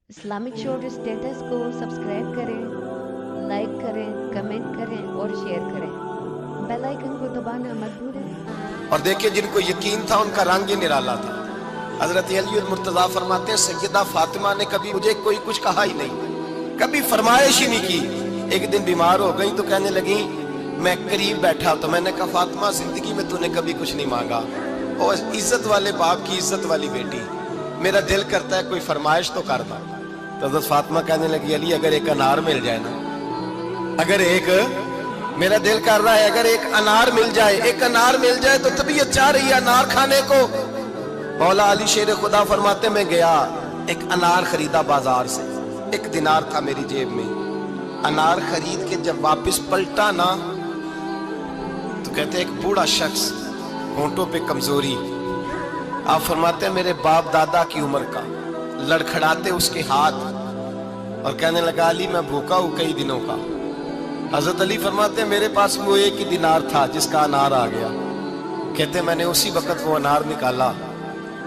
Islamic short status کو subscribe کریں، like کریں، کمنٹ کریں اور شیئر کریں۔ بیل آئیکن کو دبانا مت بھولیں۔ اور دیکھیں جن کو یقین تھا ان کا رنگ ہی نرالا تھا۔ حضرت علی المرتضیٰ فرماتے ہیں سیدہ فاطمہ نے کبھی مجھے کوئی کچھ کہا ہی نہیں، کبھی فرمائش ہی نہیں کی۔ ایک دن بیمار ہو گئی تو کہنے لگیں، میں قریب بیٹھا تو میں نے کہا فاطمہ زندگی میں تو نے کبھی کچھ نہیں مانگا، اور عزت والے باپ کی عزت والی بیٹی، میرا دل کرتا ہے کوئی فرمائش تو کر دو۔ تو حضرت فاطمہ کہنے لگی علی اگر ایک انار مل جائے نا، اگر ایک میرا دل کر رہا ہے اگر ایک انار مل جائے، ایک انار مل جائے تو طبیعت چاہ رہی ہے انار کھانے کو۔ مولا علی شیر خدا فرماتے میں گیا، ایک انار خریدا بازار سے، 1 دینار تھا میری جیب میں۔ انار خرید کے جب واپس پلٹا نا تو کہتے ایک بوڑھا شخص، ہونٹوں پہ کمزوری، آپ فرماتے ہیں میرے باپ دادا کی عمر کا، لڑکھڑاتے اس کے ہاتھ اور کہنے لگا علی میں بھوکا ہوں کئی دنوں کا۔ حضرت علی فرماتے ہیں میرے پاس وہ 1 ہی دینار تھا جس کا انار آ گیا۔ کہتے میں نے اسی وقت وہ انار نکالا،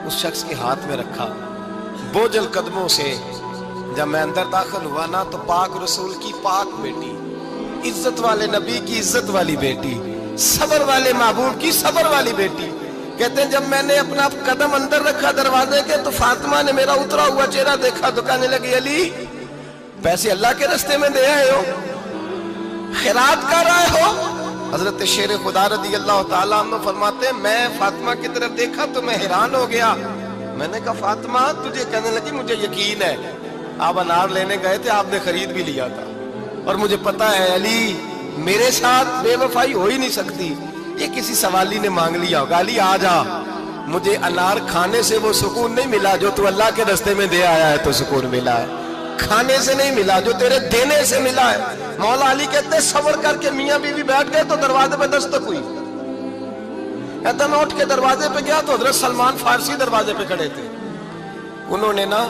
اس شخص کے ہاتھ میں رکھا، بوجھل قدموں سے جب میں اندر داخل ہوا نا تو پاک رسول کی پاک بیٹی، عزت والے نبی کی عزت والی بیٹی، صبر والے محبوب کی صبر والی بیٹی، کہتے ہیں جب میں نے اپنا قدم اندر رکھا دروازے کے تو فاطمہ نے میرا اترا ہوا چہرہ دیکھا تو کہنے لگی علی پیسے اللہ کے راستے میں دے آئے ہو، خیرات کر رہے ہو؟ حضرت شیر خدا رضی اللہ تعالیٰ عنہ فرماتے ہیں میں فاطمہ کی طرف دیکھا تو میں حیران ہو گیا۔ میں نے کہا فاطمہ تجھے، کہنے لگی مجھے یقین ہے آپ انار لینے گئے تھے، آپ نے خرید بھی لیا تھا، اور مجھے پتا ہے علی میرے ساتھ بے وفائی ہو ہی نہیں سکتی، یہ کسی سوالی نے مانگ لیا ہوگا۔ علی آ جا، مجھے انار کھانے سے وہ سکون نہیں ملا جو تو اللہ کے راستے میں دے آیا ہے تو سکون ملا ہے، کھانے سے نہیں ملا جو تیرے دینے سے ملا ہے۔ مولا علی کہتے ہیں صبر کر کے میاں بیوی بیٹھ گئے تو دروازے پہ دستک ہوئی، کہتا میں اٹھ کے دروازے پہ گیا تو حضرت سلمان فارسی دروازے پہ کھڑے تھے، انہوں نے نا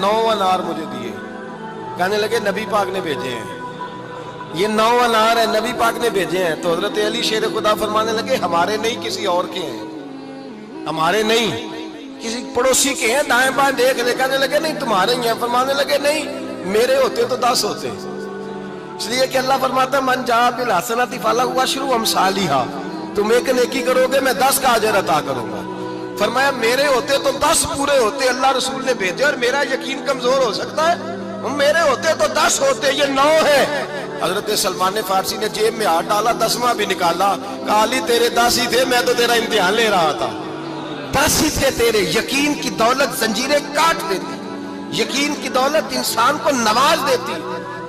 9 انار مجھے دیے، کہنے لگے نبی پاک نے بھیجے ہیں، یہ 9 انار ہیں نبی پاک نے بھیجے ہیں۔ تو حضرت علی شیر خدا فرمانے لگے ہمارے نہیں کسی اور کے ہیں، ہمارے نہیں کسی پڑوسی کے ہیں، دائیں بائیں دیکھ لے، کہنے لگے نہیں تمہارے ہی ہیں، فرمانے لگے نہیں میرے ہوتے تو 10 ہوتے، اس لیے کہ اللہ فرماتا ہے من جاء بالحسنۃ فلہ عشر امثالھا، تم ایک نیکی کرو گے میں 10 کا اجر عطا کروں گا۔ فرمایا میرے ہوتے تو 10 پورے ہوتے، اللہ رسول نے بھیجے، اور میرا یقین کمزور ہو سکتا ہے، میرے ہوتے تو 10 ہوتے، یہ 9 ہے۔ حضرت سلمان فارسی نے جیب میں ہاتھ ڈالا، 10واں بھی نکالا، کہا علی تیرے 10 ہی تھے، میں تو تیرا امتحان لے رہا تھا، 10 ہی تھے تیرے۔ یقین کی دولت زنجیریں کاٹ دیتی، یقین کی دولت انسان کو نواز دیتی۔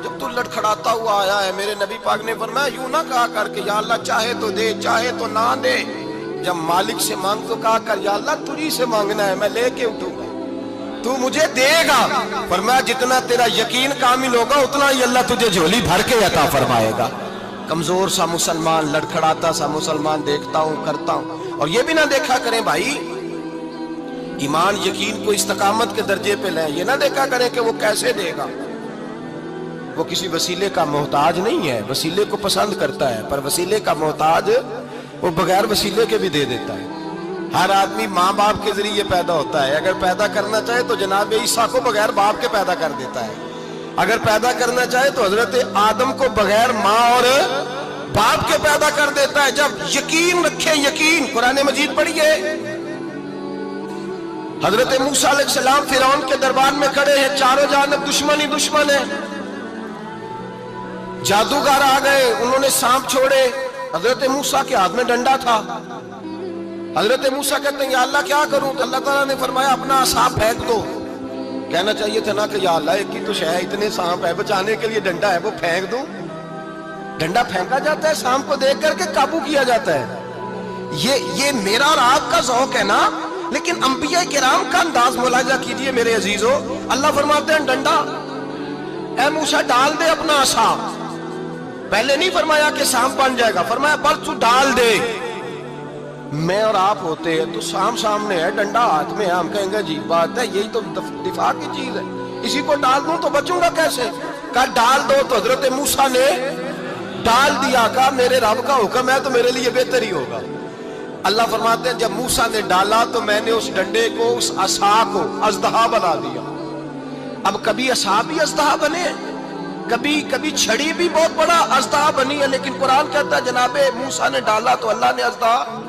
جب تو لڑکھڑاتا ہوا آیا ہے، میرے نبی پاک نے فرمایا یوں نہ کہا کر کے یا اللہ چاہے تو دے چاہے تو نہ دے، جب مالک سے مانگ تو کہا کر یا اللہ تجھی سے مانگنا ہے میں لے کے اٹھوں گا، تو مجھے دے گا۔ فرمایا جتنا تیرا یقین کامل ہوگا اتنا ہی اللہ تجھے جھولی بھر کے عطا فرمائے گا۔ کمزور سا مسلمان، لڑکھڑاتا سا مسلمان دیکھتا ہوں کرتا ہوں، اور یہ بھی نہ دیکھا کریں بھائی ایمان یقین کو استقامت کے درجے پہ لیں، یہ نہ دیکھا کریں کہ وہ کیسے دے گا، وہ کسی وسیلے کا محتاج نہیں ہے، وسیلے کو پسند کرتا ہے، پر وسیلے کا محتاج وہ بغیر وسیلے کے بھی دے دیتا ہے۔ ہر آدمی ماں باپ کے ذریعے پیدا ہوتا ہے، اگر پیدا کرنا چاہے تو جناب عیسیٰ کو بغیر باپ کے پیدا کر دیتا ہے، اگر پیدا کرنا چاہے تو حضرت آدم کو بغیر ماں اور باپ کے پیدا کر دیتا ہے۔ جب یقین رکھیں، یقین، قرآن مجید پڑھیے، حضرت موسیٰ علیہ السلام فرعون کے دربار میں کھڑے ہیں، چاروں جانب دشمن ہی دشمن ہے، جادوگر آ گئے، انہوں نے سانپ چھوڑے، حضرت موسیٰ کے ہاتھ میں ڈنڈا تھا، حضرت موسیٰ کہتے ہیں یا اللہ کیا کروں، تو اللہ تعالیٰ نے فرمایا اپنا عصا پھینک دو۔ کہنا چاہیے تھا نا کہ یا اللہ ایک ہی تو شے ہے، اتنے سانپ ہے، بچانے کے لیے ڈنڈا ہے وہ پھینک دوں۔ ڈنڈا پھینکا جاتا ہے، سانپ کو دیکھ کر کے قابو کیا جاتا ہے، یہ میرا اور آپ کا ذوق ہے نا، لیکن انبیاء کرام کا انداز ملاحظہ کیجئے میرے عزیزو۔ اللہ فرماتے ہیں ڈنڈا، اے موسیٰ ڈال دے اپنا عصا، پہلے نہیں فرمایا کہ سانپ بن جائے گا، فرمایا بس تو ڈال دے۔ میں اور آپ ہوتے ہیں تو سانپ سامنے ہے، ڈنڈا ہاتھ میں ہے، ہم کہیں گے عجیب بات ہے، یہی تو دفاع کی چیز ہے، اسی کو ڈال دوں تو بچوں گا کیسے؟ کہا ڈال دو، تو حضرت موسیٰ نے ڈال دیا، کہا میرے رب کا حکم ہے تو میرے لیے بہتر ہی ہوگا۔ اللہ فرماتے ہیں جب موسیٰ نے ڈالا تو میں نے اس ڈنڈے کو، اس عصا کو اژدہا بنا دیا۔ اب کبھی اصحاب بھی اژدہا بنے، کبھی چھڑی بھی بہت بڑا اژدہا بنی ہے، لیکن قرآن کہتا ہے جناب موسیٰ نے ڈالا تو اللہ نے اژدہا،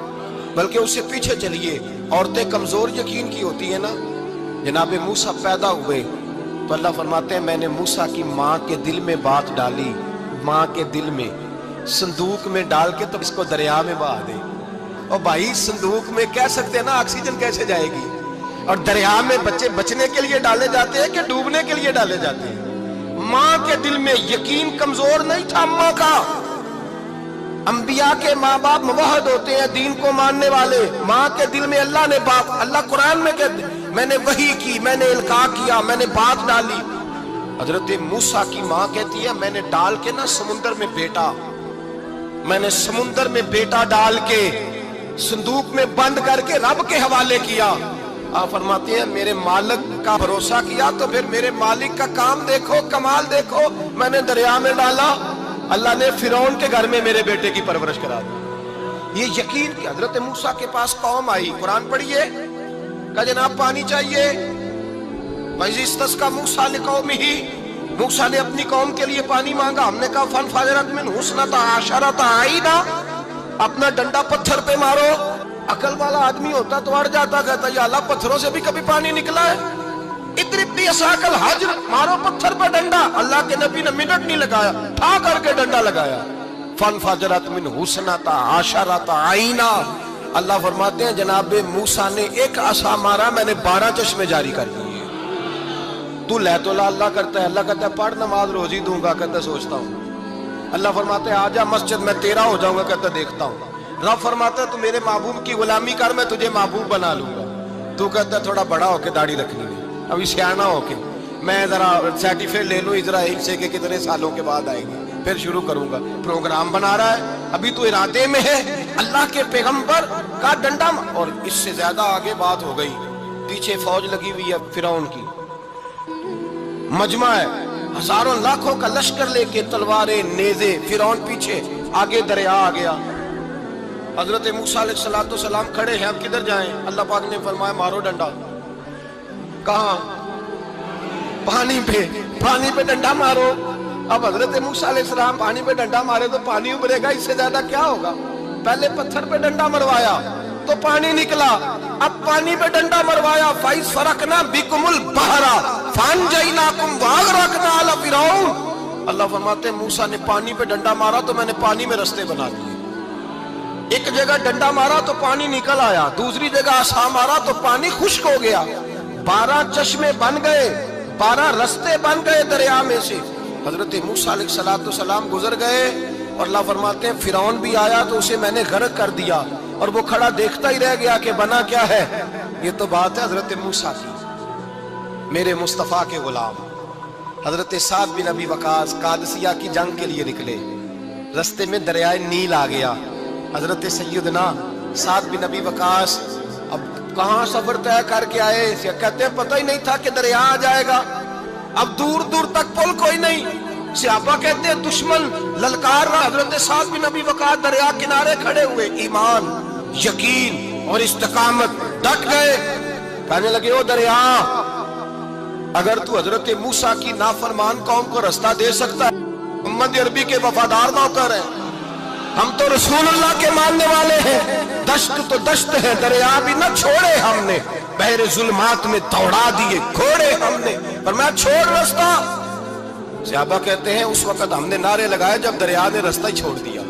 بلکہ اس سے پیچھے چلیے، عورتیں کمزور یقین کی ہوتی ہیں نا، جناب موسیٰ پیدا ہوئے تو اللہ فرماتے ہیں میں نے موسیٰ کی ماں کے دل میں بات ڈالی، ماں کے دل میں صندوق میں ڈال کے تو اس کو دریا میں بہا دے۔ اور بھائی صندوق میں کہہ سکتے ہیں نا آکسیجن کیسے جائے گی، اور دریا میں بچے بچنے کے لیے ڈالے جاتے ہیں کہ ڈوبنے کے لیے ڈالے جاتے ہیں؟ ماں کے دل میں یقین کمزور نہیں تھا ماں کا۔ انبیاء کے ماں باپ موحد ہوتے ہیں، دین کو ماننے والے، ماں کے دل میں اللہ نے بات، اللہ قرآن میں کہتے ہیں میں نے وحی کی، میں نے القاء کیا، میں نے بات ڈالی۔ حضرت موسیٰ کی ماں کہتی ہے میں نے ڈال کے نا سمندر میں بیٹا، میں نے سمندر میں بیٹا ڈال کے صندوق میں بند کر کے رب کے حوالے کیا۔ آپ فرماتے ہیں میرے مالک کا بھروسہ کیا تو پھر میرے مالک کا کام دیکھو، کمال دیکھو، میں نے دریا میں ڈالا، اللہ نے فرعون کے گھر میں میرے بیٹے کی پرورش کرا دی۔ یہ یقین کہ حضرت موسیٰ کے پاس قوم آئی، قرآن پڑھیے، کہا جناب پانی چاہیے، وَإِذِ اسْتَسْقَىٰ مُوسَىٰ لِقَوْمِهِ، موسیٰ نے اپنی قوم کے لیے پانی مانگا، ہم نے کہا فَانْفَجَرَتْ مِنْهُ اثْنَتَا عَشَرَةَ عَيْنًا، اپنا ڈنڈا پتھر پہ مارو۔ عقل والا آدمی ہوتا تو اڑ جاتا، کہتا یا اللہ پتھروں سے بھی کبھی پانی نکلا ہے؟ اضرب بعصاک الحجر، مارو پتھر پہ ڈنڈا۔ اللہ کے نبی نے منٹ نہیں لگایا، ٹھا کر کے ڈنڈا لگایا، فَانْفَجَرَتْ مِنْهُ اثْنَتَا عَشَرَةَ عَيْنًا۔ اللہ فرماتے ہیں جناب موسیٰ نے ایک عصا مارا، میں نے 12 چشمے جاری کر دیے۔ تو لے تو لا اللہ کرتا ہے، اللہ کہتا ہے پڑھ نماز روزی دوں گا، کہتا ہے سوچتا ہوں۔ اللہ فرماتے ہیں آجا مسجد میں تیرا ہو جاؤں گا، کہتا ہے دیکھتا ہوں۔ رب فرماتا ہے تو میرے محبوب کی غلامی کر، میں تجھے محبوب بنا لوں گا۔ تو کہتا ہے تھوڑا بڑا ہو کے داڑھی رکھنی ہے، ابھی سیانا ہو کے میں ذرا سرٹیفکیٹ لے لوں اسرائیل سے کہ کتنے سالوں کے بعد آئے گی، پھر شروع کروں گا۔ پروگرام بنا رہا ہے، ابھی تو ارادے میں ہے، اللہ کے پیغمبر کا ڈنڈا، اور اس سے زیادہ آگے بات ہو گئی، پیچھے فوج لگی ہوئی ہے فرعون کی، مجمع ہے، ہزاروں لاکھوں کا لشکر لے کے، تلواریں، نیزے، فرعون پیچھے، آگے دریا آ گیا۔ حضرت موسیٰ علیہ السلام کھڑے ہیں، اب کدھر جائیں؟ اللہ پاک نے فرمایا مارو ڈنڈا۔ کہاں؟ پانی پہ ڈنڈا مارو۔ اب حضرت موسیٰ علیہ السلام پانی پہ ڈنڈا مارے تو پانی ابھرے گا، اس سے زیادہ کیا ہوگا؟ پہلے پتھر پہ ڈنڈا مروایا تو پانی نکلا، اب پانی پہ ڈنڈا مروایا، فَإِذْ فَرَقْنَا بِكُمُ الْبَحْرَ فَأَنْجَيْنَاكُمْ وَأَغْرَقْنَا آلَ فِرْعَوْنَ۔ اللہ فرماتے ہیں موسیٰ نے پانی پہ ڈنڈا مارا تو میں نے پانی میں رستے بنا دیے۔ ایک جگہ ڈنڈا مارا تو پانی نکل آیا، دوسری جگہ عصا مارا تو پانی خشک ہو گیا، 12 چشمے بن گئے، 12 رستے بن گئے دریا میں سے۔ حضرت موسیٰ علیہ السلام گزر گئے، اور اللہ فرماتے ہیں فرعون بھی آیا تو اسے میں نے غرق کر دیا، اور وہ کھڑا دیکھتا ہی رہ گیا کہ بنا کیا ہے۔ یہ تو بات ہے حضرت موسیٰ کی، میرے مصطفیٰ کے غلام حضرت سعد بن ابی وقاص قادسیہ کی جنگ کے لیے نکلے، رستے میں دریائے نیل آ گیا۔ حضرت سیدنا سعد بن ابی وقاص اب کہاں سفر طے کر کے آئے، کہتے ہیں پتہ ہی نہیں تھا کہ دریا آ جائے گا، اب دور دور تک پل کوئی نہیں۔ صحابہ کہتے ہیں دشمن للکار رہا، حضرت سعد بن ابی وقاص دریا کنارے کھڑے ہوئے، ایمان، یقین اور استقامت، ڈٹ گئے، کہنے لگے او دریا، اگر تو حضرت موسیٰ کی نافرمان قوم کو رستہ دے سکتا ہے، محمد عربی کے وفادار نوکر ہیں، ہم تو رسول اللہ کے ماننے والے ہیں، دشت تو دشت ہے، دریا بھی نہ چھوڑے ہم نے، بحر ظلمات میں دوڑا دیے گھوڑے ہم نے، پر میں چھوڑ رستہ۔ صحابہ کہتے ہیں اس وقت ہم نے نعرے لگائے جب دریا نے رستہ ہی چھوڑ دیا۔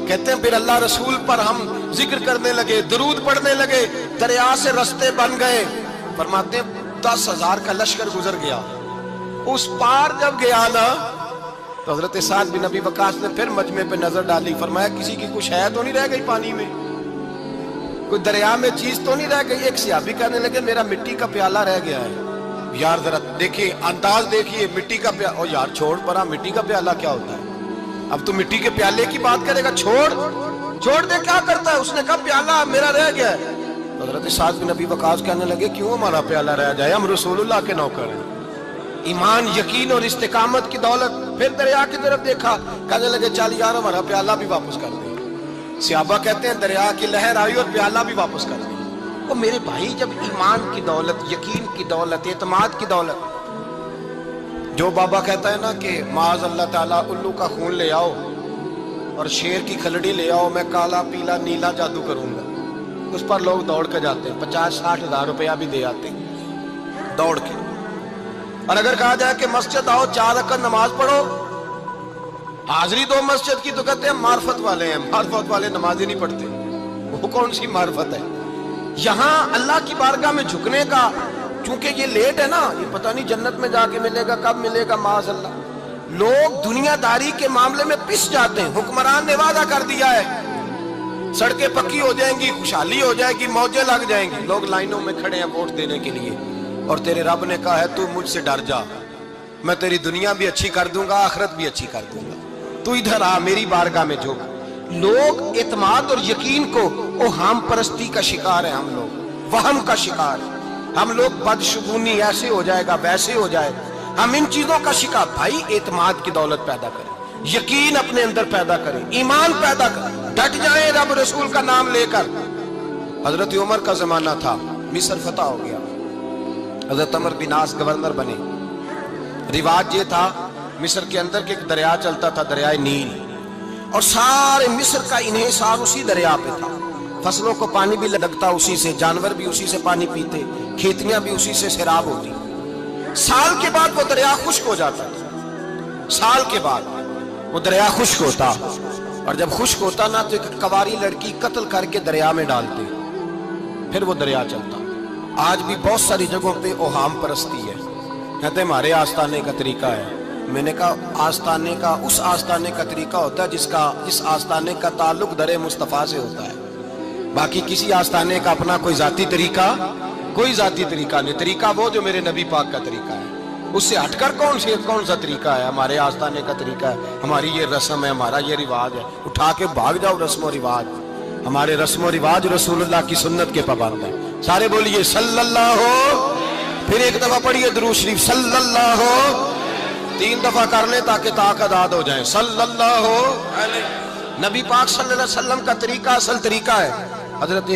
کہتے ہیں پھر اللہ رسول پر ہم ذکر کرنے لگے، درود پڑھنے لگے، دریا سے رستے بن گئے۔ فرماتے ہیں 10,000 کا لشکر گزر گیا، اس پار جب گیا نا تو حضرت سعد بن ابی وقاص نے پھر مجمع پہ نظر ڈالی، فرمایا کسی کی کچھ ہے تو نہیں رہ گئی پانی میں، کوئی دریا میں چیز تو نہیں رہ گئی؟ ایک صحابی کہنے لگے میرا مٹی کا پیالہ رہ گیا ہے۔ یار ذرا دیکھیے انداز دیکھیے، مٹی کا پیالہ، اور یار چھوڑ پرا، مٹی کا پیالہ کیا ہوتا ہے؟ اب تو مٹی کے پیالے کی بات کرے گا، چھوڑ دے، کیا کرتا ہے؟ اس نے کہا پیالہ میرا رہ گیا ہے۔ حضرت سعد بن ابی وقاص کہنے لگے کیوں ہمارا پیالہ رہ جائے، ہم رسول اللہ کے نوکر ہیں۔ ایمان، یقین اور استقامت کی دولت۔ پھر دریا کی طرف دیکھا، کہنے لگے چل یار ہمارا پیالہ بھی واپس کر دے۔ صحابہ کہتے ہیں دریا کی لہر آئی اور پیالہ بھی واپس کر دیا۔ وہ میرے بھائی جب ایمان کی دولت، یقین کی دولت، اعتماد کی دولت، جو بابا کہتا ہے نا کہ معاذ اللہ تعالیٰ الو کا خون لے آؤ اور شیر کی کھلڑی لے آؤ، میں کالا پیلا نیلا جادو کروں گا، اس پر لوگ دوڑ کے جاتے ہیں، 50-60 ہزار روپیہ بھی دے آتے ہیں دوڑ کے۔ اور اگر کہا جائے کہ مسجد آؤ 4 رکعت نماز پڑھو، حاضری دو مسجد کی، تو کہتے ہیں معرفت والے ہیں، معرفت والے نماز ہی نہیں پڑھتے، وہ کون سی معرفت ہے؟ یہاں اللہ کی بارگاہ میں جھکنے کا، چونکہ یہ لیٹ ہے نا، یہ پتہ نہیں جنت میں جا کے ملے گا، کب ملے گا، معاذ اللہ۔ لوگ دنیا داری کے معاملے میں پس جاتے ہیں، حکمران نے وعدہ کر دیا ہے سڑکیں پکی ہو جائیں گی، خوشحالی ہو جائے گی، موجیں لگ جائیں گی، لوگ لائنوں میں کھڑے ہیں ووٹ دینے کے لیے، اور تیرے رب نے کہا ہے تو مجھ سے ڈر جا، میں تیری دنیا بھی اچھی کر دوں گا، آخرت بھی اچھی کر دوں گا، تو ادھر آ میری بارگاہ میں جھک۔ لوگ اعتماد اور یقین کو اوہام پرستی کا شکار ہیں، ہم لوگ وہم کا شکار، ہم لوگ بدشگونی ایسے ہو جائے گا ویسے ہو جائے، ہم ان چیزوں کا شکار۔ بھائی اعتماد کی دولت پیدا کریں، یقین اپنے اندر پیدا کریں، ایمان پیدا کریں، ڈٹ جائیں رب رسول کا نام لے کر۔ حضرت عمر کا زمانہ تھا، مصر فتح ہو گیا، حضرت عمر بن عاص گورنر بنے۔ رواج یہ تھا مصر کے اندر کہ ایک دریا چلتا تھا، دریائے نیل، اور سارے مصر کا انحصار اسی دریا پہ تھا، فصلوں کو پانی بھی لگتا اسی سے، جانور بھی اسی سے پانی پیتے، کھیتیاں بھی اسی سے سیراب ہوتی۔ سال کے بعد وہ دریا خشک ہو جاتا تھا، سال کے بعد وہ دریا خشک ہوتا، اور جب خشک ہوتا نا تو ایک کواری لڑکی قتل کر کے دریا میں ڈالتے، پھر وہ دریا چلتا۔ آج بھی بہت ساری جگہوں پہ اوہام پرستی ہے، کہتے ہیں ہمارے آستانے کا طریقہ ہے۔ میں نے کہا آستانے کا اس آستانے کا طریقہ ہوتا ہے جس آستانے کا تعلق در مصطفیٰ سے ہوتا ہے، باقی کسی آستانے کا اپنا کوئی ذاتی طریقہ نہیں۔ طریقہ وہ جو میرے نبی پاک کا طریقہ ہے، اس سے ہٹ کر کون سا طریقہ ہے؟ ہمارے آستانے کا طریقہ ہے، ہماری یہ رسم ہے، ہمارا یہ رواج ہے، اٹھا کے بھاگ جاؤ رسم و رواج۔ ہمارے رسم و رواج رسول اللہ کی سنت کے پابند ہیں۔ سارے بولیے صلی اللہ ہو، پھر ایک دفعہ پڑھیے درود شریف صلی اللہ ہو، 3 دفعہ کر لیں تاکہ طاقت عاد ہو جائے، صلی اللہ ہو۔ نبی پاک صلی اللہ علیہ وسلم کا طریقہ اصل طریقہ ہے۔ حضرت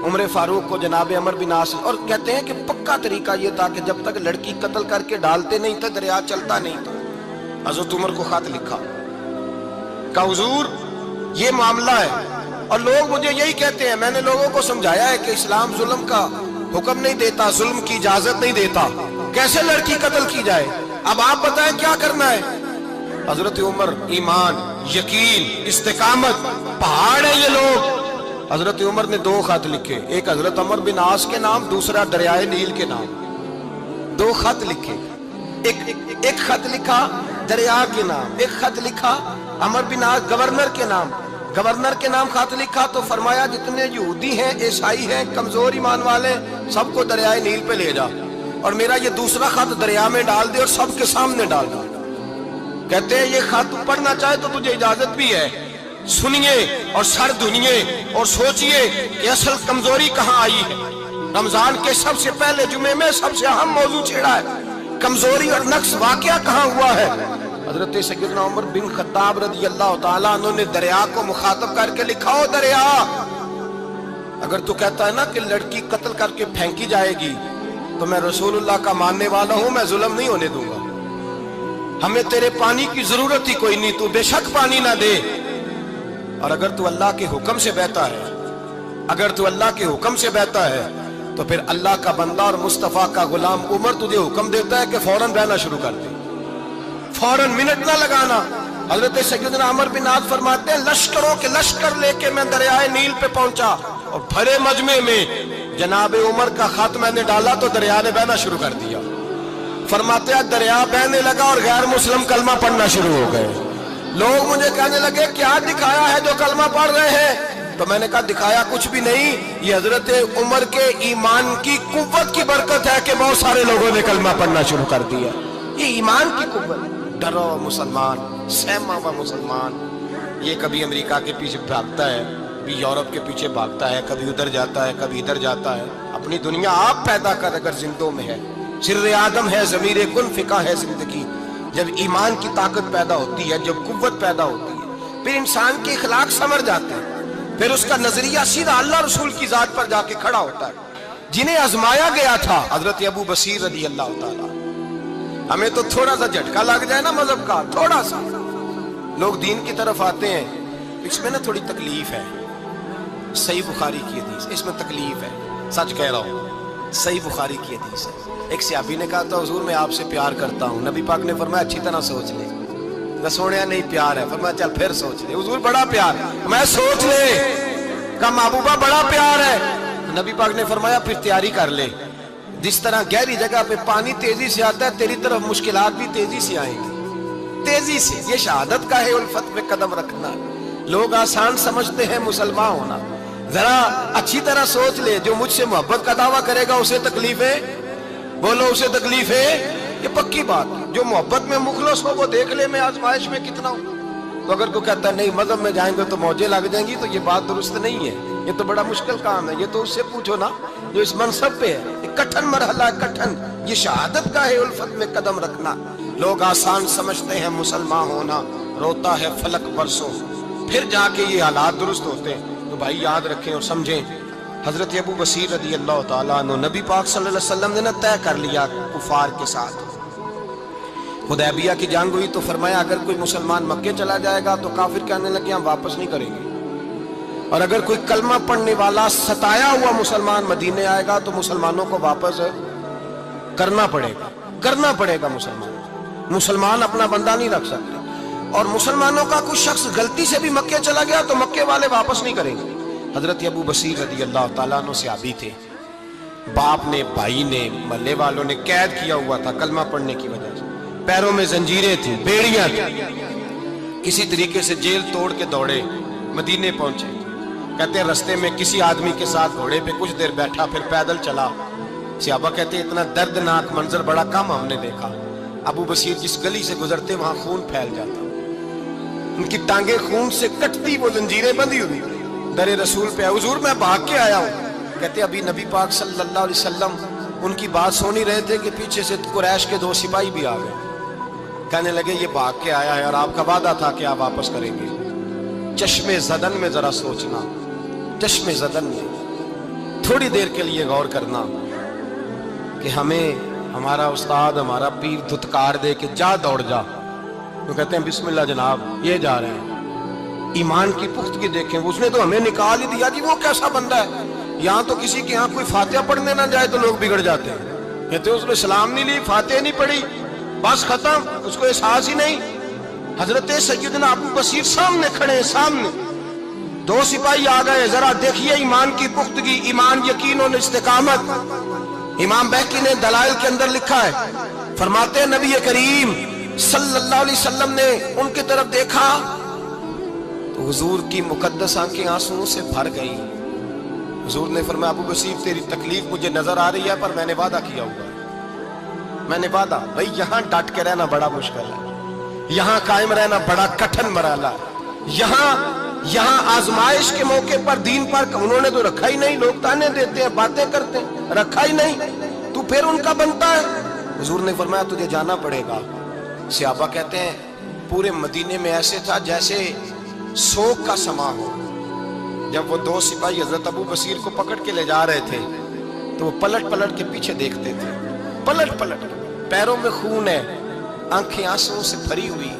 عمر فاروق کو جناب عمر بن عاص، اور کہتے ہیں کہ پکا طریقہ یہ تھا کہ جب تک لڑکی قتل کر کے ڈالتے نہیں تھے دریا چلتا نہیں تھا۔ حضرت عمر کو خط لکھا کہ حضور یہ معاملہ ہے، اور لوگ مجھے یہی کہتے ہیں، میں نے لوگوں کو سمجھایا ہے کہ اسلام ظلم کا حکم نہیں دیتا، ظلم کی اجازت نہیں دیتا، کیسے لڑکی قتل کی جائے؟ اب آپ بتائیں کیا کرنا ہے؟ حضرت عمر ایمان، یقین، استقامت، پہاڑ ہیں یہ لوگ۔ حضرت عمر نے 2 خط لکھے، ایک حضرت عمر بن عاص کے نام، دوسرا دریائے نیل کے نام، 2 خط لکھے۔ ایک خط لکھا دریا کے نام، ایک خط لکھا عمر بن عاص گورنر کے نام۔ گورنر کے نام خط لکھا تو فرمایا جتنے یہودی ہیں، عیسائی ہیں، کمزور ایمان والے، سب کو دریائے نیل پہ لے جا، اور میرا یہ دوسرا خط دریا میں ڈال دے اور سب کے سامنے ڈال دے۔ کہتے ہیں یہ خط پڑھنا چاہے تو تجھے اجازت بھی ہے، سنیے اور سر دھنیے اور سوچئے کہ اصل کمزوری کہاں آئی ہے۔ رمضان کے سب سے پہلے جمعے میں سب سے اہم موضوع چھیڑا ہے، کمزوری اور نقص واقعہ کہاں ہوا ہے۔ حضرت سیدنا عمر بن خطاب رضی اللہ تعالیٰ عنہ نے دریا کو مخاطب کر کے لکھا، ہو دریا، اگر تو کہتا ہے نا کہ لڑکی قتل کر کے پھینکی جائے گی تو میں رسول اللہ کا ماننے والا ہوں، میں ظلم نہیں ہونے دوں گا، ہمیں تیرے پانی کی ضرورت ہی کوئی نہیں، تو بے شک پانی نہ دے، اور اگر تو اللہ کے حکم سے بہتا ہے، اگر تو اللہ کے حکم سے بہتا ہے تو پھر اللہ کا بندہ اور مصطفیٰ کا غلام عمر تجھے حکم دیتا ہے کہ فوراً بہنا شروع کر دے، فوراً منٹ نہ لگانا۔ حضرت سیدنا عمر بن عاص فرماتے ہیں لشکروں کے لشکر لے کے میں دریائے نیل پہ پہنچا، اور بھرے مجمع میں جناب عمر کا خط میں نے ڈالا تو دریا نے بہنا شروع کر دیا۔ فرماتے ہیں دریا بہنے لگا اور غیر مسلم کلمہ پڑھنا شروع ہو گئے۔ لوگ مجھے کہنے لگے کیا دکھایا ہے جو کلمہ پڑھ رہے ہیں؟ تو میں نے کہا دکھایا کچھ بھی نہیں، یہ حضرت عمر کے ایمان کی قوت کی برکت ہے کہ بہت سارے لوگوں نے کلمہ پڑھنا شروع کر دیا۔ یہ ایمان کی قوت۔ ڈرو مسلمان، سہما ہوا مسلمان، یہ کبھی امریکہ کے پیچھے بھاگتا ہے، کبھی یورپ کے پیچھے بھاگتا ہے، کبھی ادھر جاتا ہے، کبھی ادھر جاتا ہے۔ اپنی دنیا آپ پیدا کر اگر زندوں میں ہے، سر آدم ہے، ضمیر کن، فقہ ہے زندگی۔ جب ایمان کی طاقت پیدا ہوتی ہے، جب قوت پیدا ہوتی ہے، پھر انسان کے اخلاق سمر جاتے ہیں، پھر اس کا نظریہ سیدھا اللہ رسول کی ذات پر جا کے کھڑا ہوتا ہے۔ جنہیں آزمایا گیا تھا حضرت ابو بصیر رضی اللہ تعالیٰ، हमें तो थोड़ा सा झटका लग जाए ना मजहब का, थोड़ा सा लोग दीन की तरफ आते हैं, इसमें ना थोड़ी तकलीफ है। सही बुखारी की हदीस, इसमें तकलीफ है, सच कह रहा हूँ, सही बुखारी की हदीस है। एक सहाबी ने कहा था हुजूर मैं आपसे प्यार करता हूँ। नबी पाक ने फरमाया अच्छी तरह सोच ले। मैं सोने नहीं प्यार है, फरमाया चल फिर सोच ले। हुजूर बड़ा प्यार, मैं सोच ले। कहा महबूबा बड़ा प्यार है। नबी पाक ने फरमाया फिर तैयारी कर ले, जिस तरह गहरी जगह पे पानी तेजी से आता है तेरी तरफ मुश्किलात भी तेजी से आएंगी, तेजी से। ये शहादत का है उल्फत में कदम रखना। लोग आसान समझते हैं मुसलमान होना, जरा अच्छी तरह सोच ले। जो मुझसे मोहब्बत का दावा करेगा उसे तकलीफ है, बोलो उसे तकलीफ है, ये पक्की बात। जो मोहब्बत में मुखलस हो वो देख ले मैं आजमाइश में कितना हूं। तो अगर कोई कहता है नहीं मजहब में जाएंगे तो मौजें लग जाएंगी, तो ये बात दुरुस्त नहीं है। ये तो बड़ा मुश्किल काम है। ये तो उससे पूछो ना जो इस मनसब पे है। कठिन मरहला, कठिन। ये शहादत का है उल्फत में कदम रखना। लोग आसान समझते हैं मुसलमान होना, रोता है फलक बरसों, फिर जाके ये हालात दुरुस्त होते हैं। तो भाई याद रखें और समझें, हजरत अबू बसीर रदी अल्लाह ताला अन्हु, नबी पाक सल्लल्लाहु अलैहि वसल्लम ने ना तय कर लिया कुफार के साथ। हुदैबिया की जंग हुई तो फरमाया अगर कोई मुसलमान मक्के चला जाएगा तो काफिर कहने लगे हम वापस नहीं करेंगे, और अगर कोई कलमा पढ़ने वाला सताया हुआ मुसलमान मदीने आएगा तो मुसलमानों को वापस करना पड़ेगा, करना पड़ेगा। मुसलमान अपना बंदा नहीं रख सकते। और मुसलमानों का कुछ शख्स गलती से भी मक्के चला गया तो मक्के वाले वापस नहीं करेंगे। हजरत अबू बसीर रदी अल्लाह ताला अन्हु सहाबी थे, बाप ने, भाई ने, महल्ले वालों ने कैद किया हुआ था कलमा पढ़ने की वजह से, पैरों में जंजीरें थी, बेड़ियां थी। किसी तरीके से जेल तोड़ के दौड़े, मदीने पहुंचे। कहते हैं रास्ते में किसी आदमी के साथ घोड़े पे कुछ देर बैठा, फिर पैदल चला। सहाबा कहते हैं इतना दर्दनाक मंजर बड़ा कम हमने देखा। अबू बसीर जिस गली से गुजरते वहां खून फैल जाता, उनकी टांगे खून से कटती, वो जंजीरें बंधी हुई। दरे रसूल पे हुजूर मैं भाग के आया हूँ। कहते अभी नबी पाक सल्लल्लाहु अलैहि वसल्लम उनकी बात सुन ही रहे थे कि पीछे से कुरैश के 2 सिपाही भी आ गए। कहने लगे ये भाग के आया है और आपका वादा था कि आप वापस करेंगे। चश्मे ज़दन में जरा सोचना, चश्मे ज़दन में थोड़ी देर के लिए गौर करना कि हमें हमारा उस्ताद, हमारा पीर धुतकार दे के जा दौड़ जा, तो कहते हैं बिस्मिल्लाह जनाब ये जा रहे हैं। ईमान की पुख्तगी देखें, उसने तो हमें निकाल ही दिया जी, वो कैसा बंदा है। यहाँ तो किसी के यहाँ कोई फातिहा पढ़ने ना जाए तो लोग बिगड़ जाते हैं। कहते हैं उसने सलाम नहीं ली, फातिहा नहीं पढ़ी, बस खत्म, उसको एहसास ही नहीं। हजरत सैयदना अबू बसीर सामने खड़े, सामने 2 सिपाही आ गए। जरा देखिए ईमान की पुख्तगी, ईमान, यकीन और इस्तिकामत। इमाम बैकी ने दलाइल के अंदर लिखा है, फरमाते हैं नबी करीम सल्लल्लाहु अलैहि वसल्लम ने उनकी तरफ देखा तो हुजूर की मुकद्दस आंखें आंसुओं से भर गई। हुजूर ने फरमाया अबू बसीर तेरी तकलीफ मुझे नजर आ रही है, पर मैंने वादा किया हुआ है, मैंने वादा। भाई यहाँ डट के रहना बड़ा मुश्किल है, यहाँ कायम रहना बड़ा कठिन मरहला है। यहाँ आजमाइश के मौके पर दीन पर उन्होंने तो रखा ही नहीं। लोग ताने देते हैं, बातें करते हैं, रखा ही नहीं, तू फिर उनका बनता है। हुजूर ने फरमाया तुझे जाना पड़ेगा। सहाबा कहते हैं पूरे मदीने में ऐसे था जैसे शोक का समा हो। जब वो 2 सिपाही हजरत अबू बसीर को पकड़ के ले जा रहे थे तो वो पलट पलट के पीछे देखते थे, पलट पलट के, पैरों में खून है, आंखें आंसुओं से भरी हुई।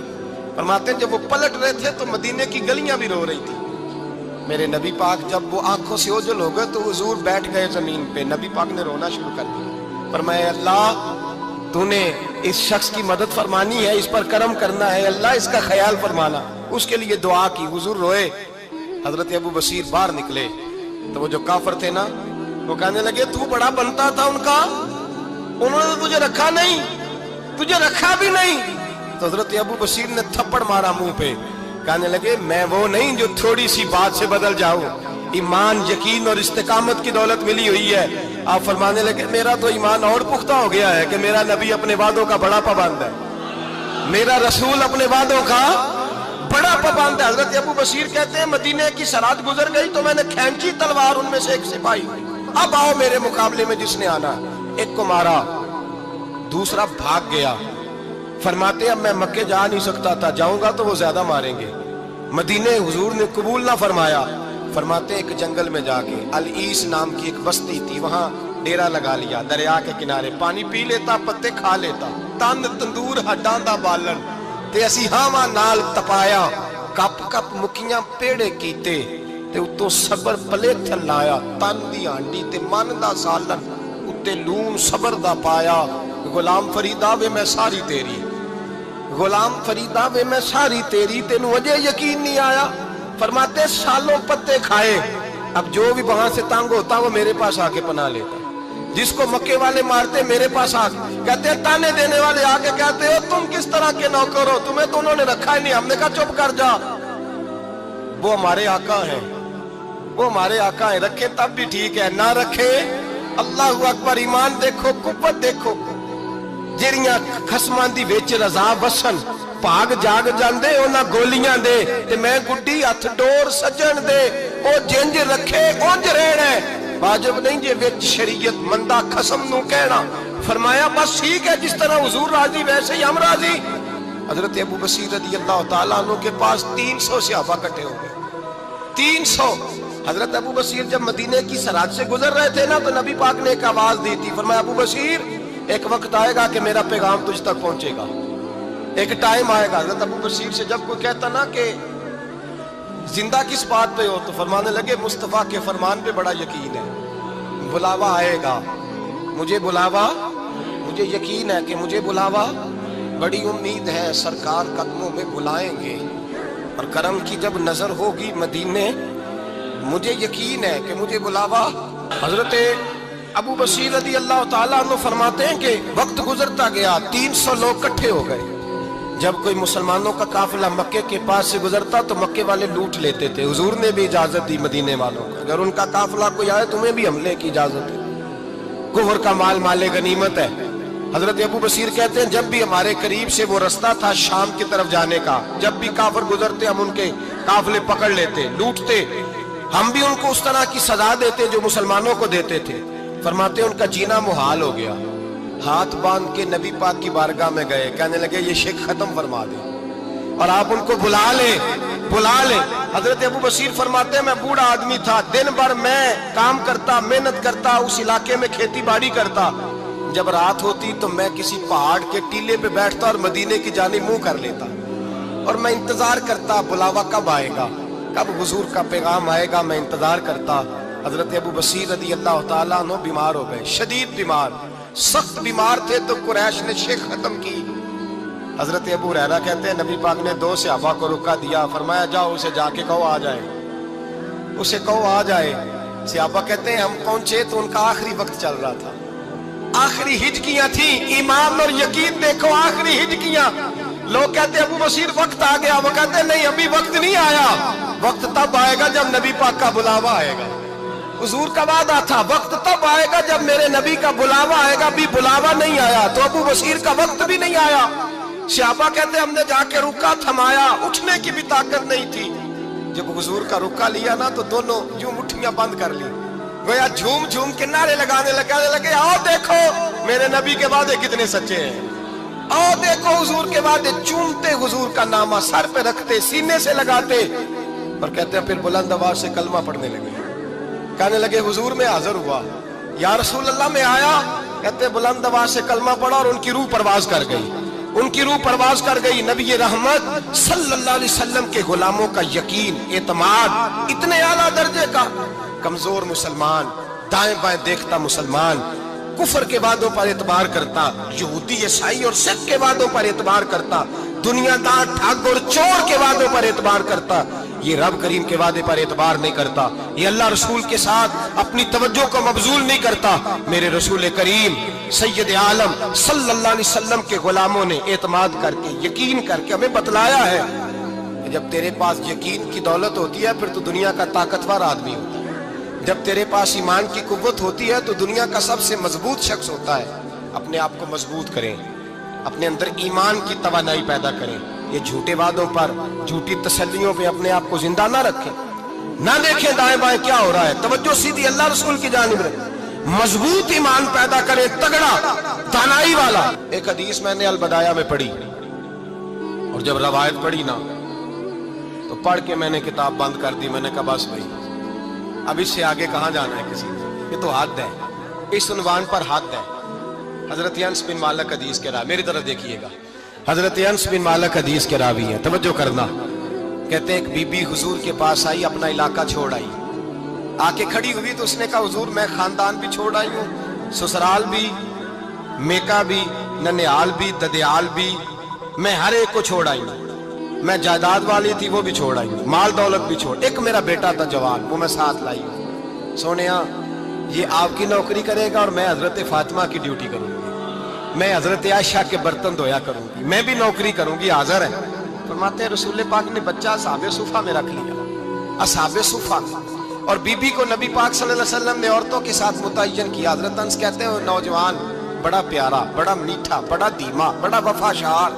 फरमाते हैं जब वो पलट रहे थे तो मदीने की गलियां भी रो रही थी। मेरे नबी पाक जब वो आंखों से ओझल हो गए तो हुजूर बैठ गए जमीन पे। नबी पाक ने रोना शुरू कर दिया। फरमाया अल्लाह तूने इस शख्स की मदद फरमानी है, इस पर करम करना है, अल्लाह इसका ख्याल फरमाना। उसके लिए दुआ की, हुजूर रोए। हजरत अबू बसीर बाहर निकले तो वो जो काफर थे ना वो कहने लगे तू बड़ा बनता था उनका, उन्होंने तुझे रखा नहीं, तुझे रखा भी नहीं। तो हजरत अबू बसीर ने थप्पड़ मारा मुंह पे, कहने लगे मैं वो नहीं जो थोड़ी सी बात से बदल जाऊं। ईमान, यकीन और इस्तिकामत की दौलत मिली हुई है। आप फरमाने लगे मेरा तो ईमान और पुख्ता हो गया है कि मेरा नबी अपने वादों का बड़ा पाबंद है, मेरा रसूल अपने वादों का बड़ा पाबंद है। हजरत अबू बसीर कहते हैं मदीने की सरहद गुजर गई तो मैंने खींची तलवार, उनमें से एक सिपाही अब आओ मेरे मुकाबले में जिसने आना। एक को मारा, दूसरा भाग गया। फरमाते अब मैं मक्के जा नहीं सकता था, जाऊंगा तो वो ज्यादा मारेंगे। मदीने हुजूर ने कबूल ना फरमाया। फरमाते एक जंगल में जाके अल ईस नाम की एक बस्ती थी, वहां डेरा लगा लिया दरिया के किनारे, पानी पी लेता, पत्ते खा लेता, तन तंदूर हड्डां दा बालन ते असी हावां नाल तपाया, कप कप मुखियां पेड़े कीते ते उत्तों सबर पलेथन लाया, तन दी हांडी ते मन दा सालन उत्ते लून सबर दा पाया। गुलाम फरीदा वे मैं सारी तेरी, गुलाम फरीदा वे मैं सारी तेरी, तेनू अजे यकीन नहीं आया। फरमाते सालों पत्ते खाए, अब जो भी वहां से तंग होता वो मेरे पास आके पना लेता, जिसको मक्के वाले मारते मेरे पास आ कहते, ताने देने वाले आके कहते हो तुम किस तरह के नौकर हो, तुम्हें तो उन्होंने रखा ही नहीं। हमने कहा चुप कर जा, वो हमारे आका है, वो हमारे आका है, रखे तब भी ठीक है, ना रखे अल्लाह अकबर। ईमान देखो, कुव्वत देखो, ਜਿਹੜੀਆਂ ਖਸਮਾਂ ਦੀ ਵਿੱਚ ਰਜ਼ਾ ਵਸਣ, ਭਾਗ ਜਾਗ ਜਾਂਦੇ ਉਹਨਾਂ ਗੋਲੀਆਂ ਦੇ, ਤੇ ਮੈਂ ਗੁੱਡੀ ਹੱਥ ਡੋਰ ਸੱਜਣ ਦੇ, ਉਹ ਜਿੰਜ ਰੱਖੇ ਉੰਜ ਰਹਿਣਾ, ਵਾਜਬ ਨਹੀਂ ਜੇ ਵਿੱਚ ਸ਼ਰੀਅਤ ਮੰਦਾ ਖਸਮ ਨੂੰ ਕਹਿਣਾ। फरमाया बस ठीक है, जिस तरह हुजूर राजी वैसे ही हम राजी। हजरत अबू बसीर रदी अल्लाह तआला अन्हु के पास 300 सहाबा इकट्ठे हो गए, 300। हजरत अबू बसीर जब मदीने की सरहद से गुजर रहे थे ना, तो नबी पाक ने एक आवाज दी थी, फरमाया अबू बसीर एक वक्त आएगा कि मेरा पैगाम तुझ तक पहुंचेगा, एक टाइम आएगा। हजरत अबू बसीर से जब कोई कहता ना कि जिंदा किस बात पे हो, तो फरमाने लगे मुस्तफा के फरमान पे बड़ा यकीन है, बुलावा आएगा, मुझे बुलावा, मुझे यकीन है कि मुझे बुलावा, बड़ी उम्मीद है सरकार कदमों में बुलाएंगे, और करम की जब नजर होगी मदीने, मुझे यकीन है कि मुझे बुलावा। हजरत अबू बसीर रदी अल्लाह ताला अन्हु फरमाते हैं कि वक्त गुजरता गया, 300 लोग इकट्ठे हो गए। जब कोई मुसलमानों का काफिला मक्के के पास से गुजरता तो मक्के वाले लूट लेते थे। हुजूर ने भी इजाजत दी मदीने वालों को, अगर उनका काफिला कोई आए तुम्हें भी हमले की इजाजत है, कुफर का माल माले गनीमत है। हजरत अबू बसीर कहते हैं जब भी हमारे करीब से वो रास्ता था शाम की तरफ जाने का, जब भी काफिर गुजरते हम उनके काफिले पकड़ लेते, लूटते, हम भी उनको उस तरह की सजा देते जो मुसलमानों को देते थे। फरमाते उनका जीना मुहाल हो गया, हाथ बांध के नबी पाक की बारगाह में गए, कहने लगे ये शेख खत्म फरमा दे और आप उनको बुला ले, बुला ले। हजरत अबू बसीर फरमाते मैं बूढ़ा आदमी था, दिन भर मैं काम करता, मेहनत करता, उस इलाके में खेती बाड़ी करता, जब रात होती तो मैं किसी पहाड़ के टीले पे बैठता और मदीने की जानिब मुंह कर लेता, और मैं इंतजार करता बुलावा कब आएगा, कब हुजूर का पैगाम आएगा, मैं इंतजार करता। हजरत अबू बसीर रदी अल्लाह ताला अन्हु बीमार हो गए, शदीद बीमार, सख्त बीमार थे, तो कुरैश ने शेख खत्म की। हजरत अबू हुरैरा कहते हैं नबी पाक ने 2 सहाबा को रुका दिया, फरमाया जाओ उसे जाके कहो आ जाए, उसे कहो आ जाए। सहाबा कहते हैं हम पहुंचे तो उनका आखिरी वक्त चल रहा था, आखिरी हिजकियां थी, ईमान और यकीन देखो, आखिरी हिजकियां। लोग कहते अबू बसीर वक्त आ गया, वो कहते नहीं अभी वक्त नहीं आया, वक्त तब आएगा जब नबी पाक का बुलावा आएगा। हुजूर का वादा था वक्त तब आएगा जब मेरे नबी का बुलावा आएगा, अभी बुलावा नहीं आया, तो अबू बसीर का वक्त भी नहीं आया। सहाबा कहते हमने जाके रुका, थमाया, उठने की भी ताकत नहीं थी। जब हुजूर का रुका लिया ना, तो दोनों यूं मुट्ठियां बंद कर ली, गोया झूम झूम के नारे लगाने लगे, आओ देखो मेरे नबी के वादे कितने सच्चे हैं, आओ देखो हुजूर के वादे। चूमते हुजूर का नामा सर पे रखते, सीने से लगाते, और कहते हैं फिर बुलंद आवाज से कलमा पढ़ने लगे, कहने लगे हुजूर में हाजिर हुआ, या रसूल अल्लाह में आया, कहते बुलंद आवाज से कलमा पढ़ा और उनकी रूह परवाज कर गई, उनकी रूह परवाज कर गई। नबी रहमत सल्लल्लाहु अलैहि वसल्लम के गुलामों का यकीन, एतमाद इतने आला दर्जे का, कमजोर मुसलमान, दाएं बाएं देखता मुसलमान, कुफर के वादों पर एतबार करता, यहूदी ईसाई और सिख के वादों पर एतबार करता, दुनियादार ठग और चोर के वादों पर एतबार करता, ये रब करीम के वादे पर एतबार नहीं करता, ये अल्लाह रसूल के साथ अपनी तवज्जो को मबजूल नहीं करता। मेरे रसूल करीम सैयद आलम सल्लल्लाहु अलैहि वसल्लम के गुलामों ने एतमाद करके, यकीन करके हमें बतलाया है कि जब तेरे पास यकीन की दौलत होती है फिर तो दुनिया का ताकतवर आदमी होता है, जब तेरे पास ईमान की कुव्वत होती है तो दुनिया का सबसे मजबूत शख्स होता है। अपने आप को मजबूत करें, अपने अंदर ईमान की तवानाई पैदा करें, ये झूठे वादों पर, झूठी तसल्लियों पे अपने आप को जिंदा ना रखें, ना देखें दाएं बाएं क्या हो रहा है, तवज्जो सीधी अल्लाह रसूल की जानिब रखें, मजबूत ईमान पैदा करें, तगड़ा दानाई वाला। एक हदीस मैंने अल बदाया में पढ़ी, और जब रवायत पढ़ी ना तो पढ़ के मैंने किताब बंद कर दी। मैंने कहा बस भाई अब इससे आगे कहाँ जाना है किसी को, ये तो हद है, इस उन्वान पर हद है। हजरत अनस बिन मालिक हदीस के रावी, मेरी तरफ देखिएगा, हजरत अनस बिन मालिक हदीस के रावी है, तवज्जो करना। कहते हैं एक बीबी हुजूर के पास आई, अपना इलाका छोड़ आई, आके खड़ी हुई तो उसने कहा हुजूर मैं खानदान भी छोड़ आई हूँ, ससुराल भी, मेका भी, ननिहाल भी, ददियाल भी, मैं हर एक को छोड़ आई हूँ। मैं जायदाद वाली थी वो भी छोड़ आई हूँ, माल दौलत भी छोड़, एक मेरा बेटा था जवान वो मैं साथ लाई हूँ। सोनिया ये आपकी नौकरी करेगा और मैं हजरत फातिमा की ड्यूटी करूंगी, मैं हजरत आयशा के बर्तन धोया करूंगी, मैं भी नौकरी करूंगी, हाजिर है। फरमाते हैं रसूल पाक ने बच्चा असहाबे सुफा में रख लिया, असहाबे सुफा, और बीबी को नबी पाक सल्लल्लाहु अलैहि वसल्लम ने औरतों के साथ मुतय्यन किया। हजरत अनस कहते हैं नौजवान बड़ा प्यारा, बड़ा मीठा, बड़ा धीमा, बड़ा वफाशार,